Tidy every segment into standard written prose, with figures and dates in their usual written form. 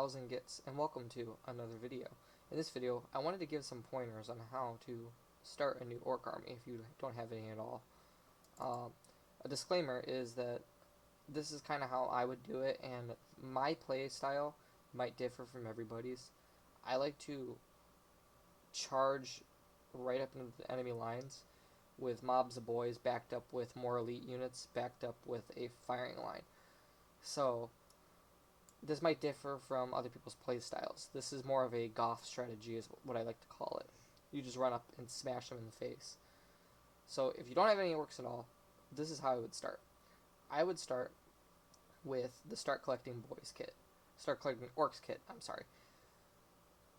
1000 gets, and welcome to another video. In this video, I wanted to give some pointers on how to start a new orc army if you don't have any at all. A disclaimer is that this is kind of how I would do it, and my play style might differ from everybody's. I like to charge right up into the enemy lines with mobs of boys backed up with more elite units backed up with a firing line. So this might differ from other people's play styles. This is more of a goth strategy is what I like to call it. You just run up and smash them in the face. So if you don't have any orcs at all, this is how I would start. I would start with the Start Collecting Boys kit. Start Collecting Orcs kit, I'm sorry.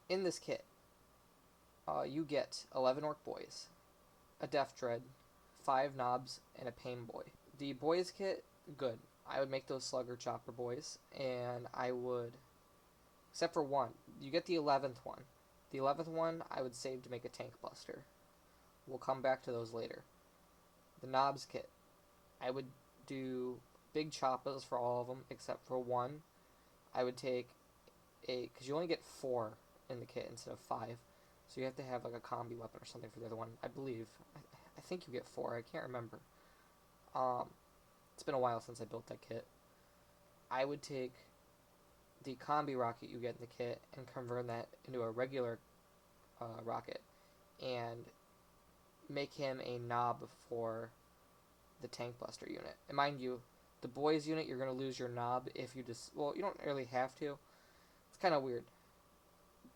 In this kit, you get 11 orc boys, a Death Dread, 5 knobs, and a Pain Boy. The boys kit, good. I would make those Slugger Chopper boys, and I would, except for one, you get the 11th one. The 11th one I would save to make a Tank Buster. We'll come back to those later. The knobs kit, I would do big choppas for all of them except for one. I would take because you only get 4 in the kit instead of 5, so you have to have like a combi weapon or something for the other one. I believe. I think you get 4. I can't remember. It's been a while since I built that kit. I would take the combi rocket you get in the kit and convert that into a regular rocket and make him a knob for the Tank Buster unit. And mind you, the boys unit, you're going to lose your knob if you just... Well, you don't really have to. It's kind of weird.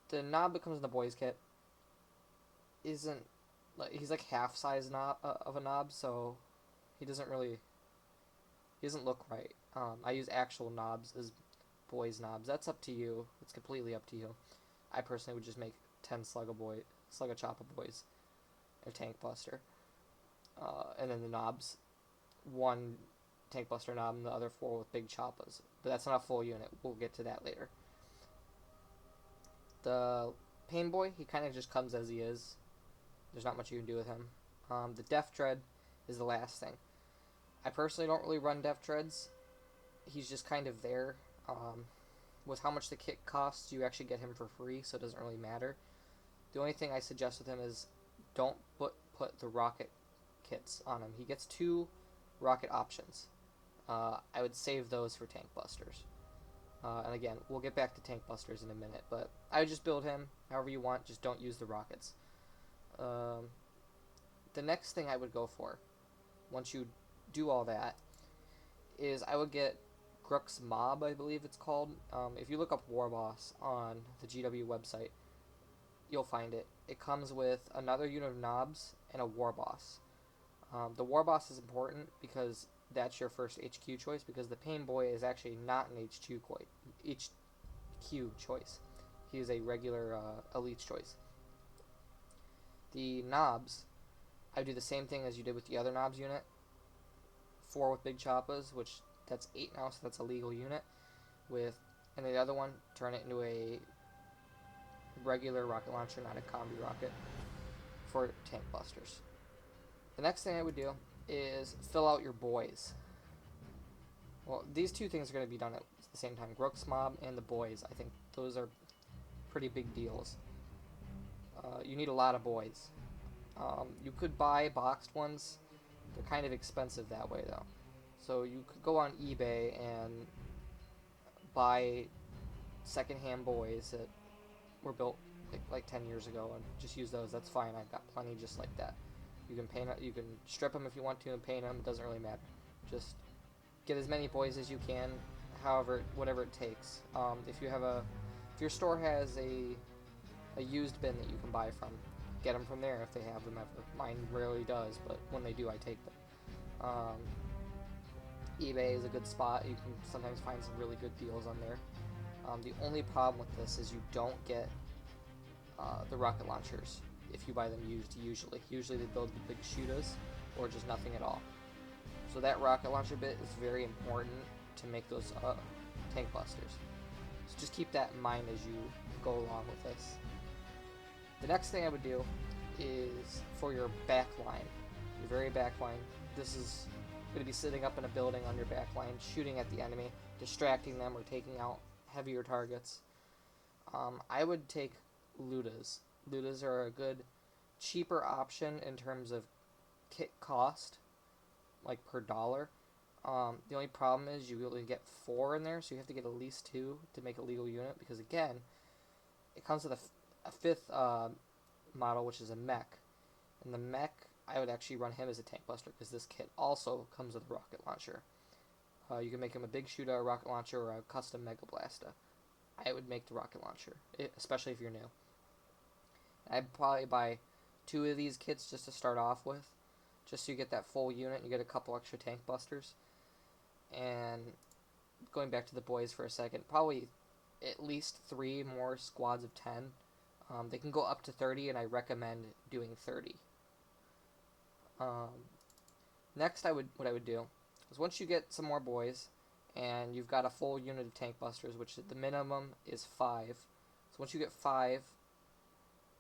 The knob that comes in the boys kit isn't... He's like half size knob of a knob, so he doesn't really... He doesn't look right. I use actual knobs as boys knobs. That's up to you. It's completely up to you. I personally would just make 10 Slugga Choppa boys, a Tank Buster, and then the knobs, 1 Tank Buster knob and the other 4 with big choppas. But that's not a full unit. We'll get to that later. The Pain Boy, he kind of just comes as he is. There's not much you can do with him. The Death Dread is the last thing. I personally don't really run Death Dreads. He's just kind of there. With how much the kit costs, you actually get him for free, so it doesn't really matter. The only thing I suggest with him is don't put the rocket kits on him. He gets 2 rocket options. I would save those for Tank Busters. And again, we'll get back to Tank Busters in a minute, but I would just build him however you want, just don't use the rockets. The next thing I would go for, once you do all that, is I would get Grook's Mob, I believe it's called. If you look up War Boss on the GW website, you'll find it. It comes with another unit of knobs and a War Boss. The War Boss is important because that's your first HQ choice, because the Pain Boy is actually not an HQ choice. He is a regular elite choice. The knobs, I do the same thing as you did with the other knobs unit. 4 with big choppas, which that's 8 now, so that's a legal unit. And the other one, turn it into a regular rocket launcher, not a combi rocket, for Tank Busters. The next thing I would do is fill out your boys. Well, these 2 things are going to be done at the same time. Grook's Mob and the boys. I think those are pretty big deals. You need a lot of boys. You could buy boxed ones. They're kind of expensive that way, though. So you could go on eBay and buy secondhand boys that were built like 10 years ago and just use those. That's fine. I've got plenty just like that. You can paint. You can strip them if you want to and paint them. It doesn't really matter. Just get as many boys as you can, whatever it takes. If your store has a used bin that you can buy from, get them from there if they have them ever. Mine rarely does, but when they do, I take them. eBay is a good spot. You can sometimes find some really good deals on there. The only problem with this is you don't get the rocket launchers if you buy them used. Usually they build the big shootas or just nothing at all. So that rocket launcher bit is very important to make those Tank Busters. So just keep that in mind as you go along with this. The next thing I would do is for your back line, your very back line. This is going to be sitting up in a building on your back line, shooting at the enemy, distracting them or taking out heavier targets. I would take Ludas. Ludas are a good, cheaper option in terms of kit cost, like per dollar. The only problem is you only get 4 in there, so you have to get at least 2 to make a legal unit, because again, it comes with a fifth model, which is a mech. And the mech, I would actually run him as a tank buster, because this kit also comes with a rocket launcher. You can make him a big shooter, a rocket launcher, or a custom Mega Blaster. I would make the rocket launcher, especially if you're new. I'd probably buy 2 of these kits just to start off with, just so you get that full unit and you get a couple extra tank busters. And going back to the boys for a second, probably at least 3 more squads of 10. They can go up to 30, and I recommend doing 30. Next, what I would do is, once you get some more boys and you've got a full unit of tank busters, which the minimum is 5. So once you get 5,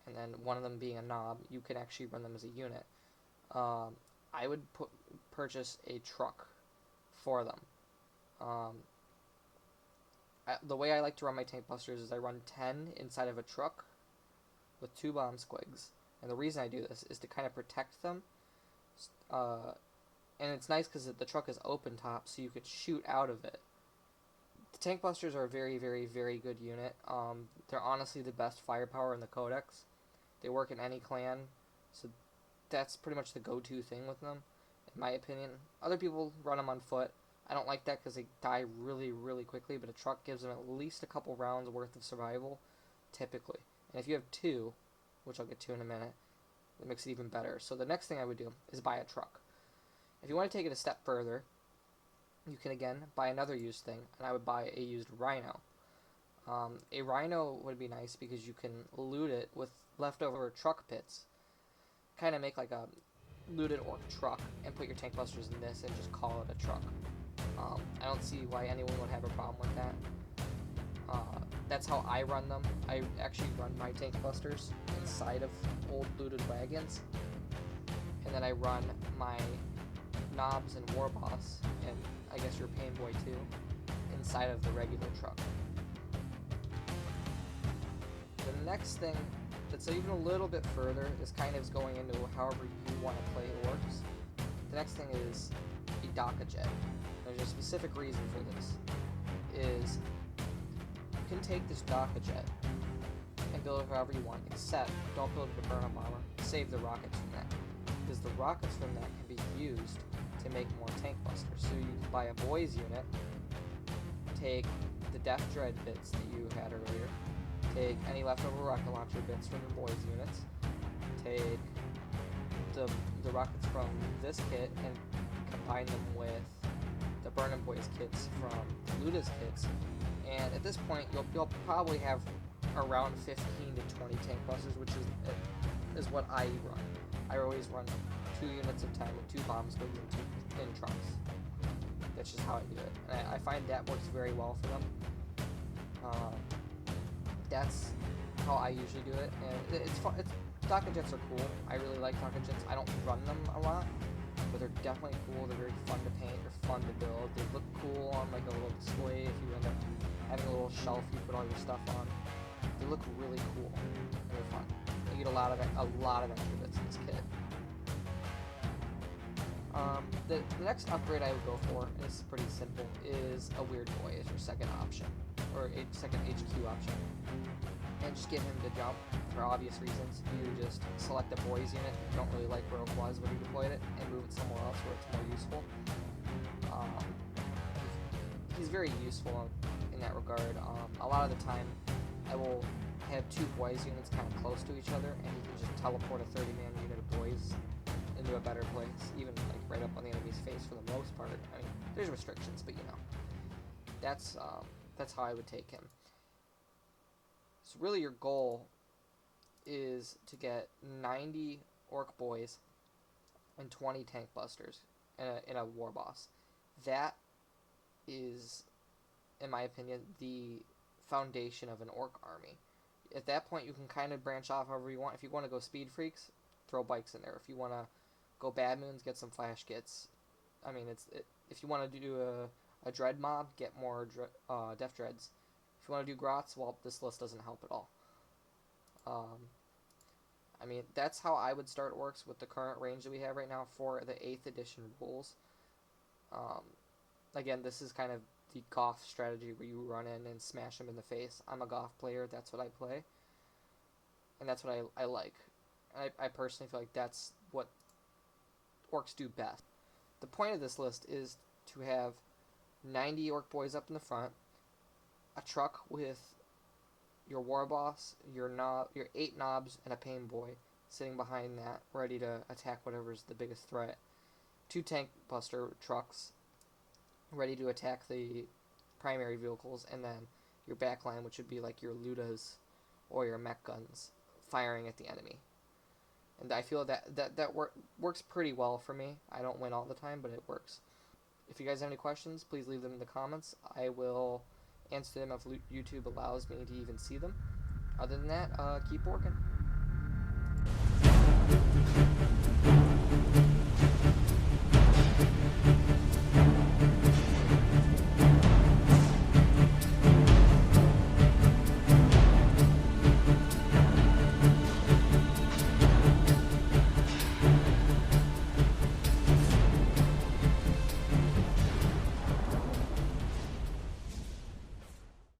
and then one of them being a knob, you can actually run them as a unit. I would purchase a truck for them. The way I like to run my tank busters is I run 10 inside of a truck with 2 bomb squigs. And the reason I do this is to kind of protect them. And it's nice because the truck is open top, so you could shoot out of it. The tank busters are a very, very, very good unit. They're honestly the best firepower in the Codex. They work in any clan, so that's pretty much the go-to thing with them, in my opinion. Other people run them on foot. I don't like that because they die really, really quickly, but a truck gives them at least a couple rounds worth of survival, typically. And if you have 2, which I'll get to in a minute, it makes it even better. So the next thing I would do is buy a truck. If you want to take it a step further, you can again buy another used thing, and I would buy a used Rhino. A Rhino would be nice because you can loot it with leftover truck pits. Kind of make like a looted orc truck and put your tank busters in this and just call it a truck. I don't see why anyone would have a problem with that. That's how I run them. I actually run my tank busters inside of old looted wagons, and then I run my knobs and war boss, and I guess your pain boy too, inside of the regular truck. The next thing that's even a little bit further is kind of going into however you want to play Orks. The next thing is a Daka jet. There's a specific reason for this. Is you can take this Daka jet and build it however you want, except don't build it to burn a bomber. Save the rockets from that, because the rockets from that can be used to make more tank busters. So you can buy a boys unit, take the Death Dread bits that you had earlier, take any leftover rocket launcher bits from your boys units, take the rockets from this kit and combine them with the Burnin' Boys kits from Luda's kits, and at this point you'll probably have around 15 to 20 tank busters, which is what I run. I always run 2 units of 10 with 2 bombs going in trucks. That's just how I do it, and I find that works very well for them. That's how I usually do it, and it's fun. Daka jets are cool. I really like Daka jets. I don't run them a lot, but they're definitely cool. They're very fun to paint. They're fun to build. They look cool on like a little display if you end up having a little shelf you put all your stuff on. They look really cool, and they're fun. You get a lot of extra bits in this kit. The next upgrade I would go for, and it's pretty simple, is a Weird Boy as your second option, or a second HQ option. And just get him to jump for obvious reasons. You just select the boys unit if you don't really like where it was when you deployed it, and move it somewhere else where it's more useful. He's very useful in that regard. A lot of the time, I will have 2 boys units kind of close to each other, and you can just teleport a 30-man unit of boys into a better place, even like right up on the enemy's face for the most part. I mean, there's restrictions, but you know, that's how I would take him. So really your goal is to get 90 orc boys and 20 tank busters in a war boss. That is, in my opinion, the foundation of an orc army. At that point, you can kind of branch off however you want. If you want to go speed freaks, throw bikes in there. If you want to go bad moons, get some flash kits. If you want to do a dread mob, get more death dreads. If you want to do grots, well, this list doesn't help at all. I mean, that's how I would start Orks with the current range that we have right now for the 8th edition rules. Again, this is kind of the Goth strategy where you run in and smash them in the face. I'm a Goth player, that's what I play. And that's what I like. I personally feel like that's what Orks do best. The point of this list is to have 90 Orc boys up in the front, a truck with your war boss, your 8 knobs, and a pain boy sitting behind that, ready to attack whatever's the biggest threat. 2 tank buster trucks, ready to attack the primary vehicles, and then your backline, which would be like your Ludas or your mech guns, firing at the enemy. And I feel that works pretty well for me. I don't win all the time, but it works. If you guys have any questions, please leave them in the comments. I will answer them if YouTube allows me to even see them. Other than that, keep working.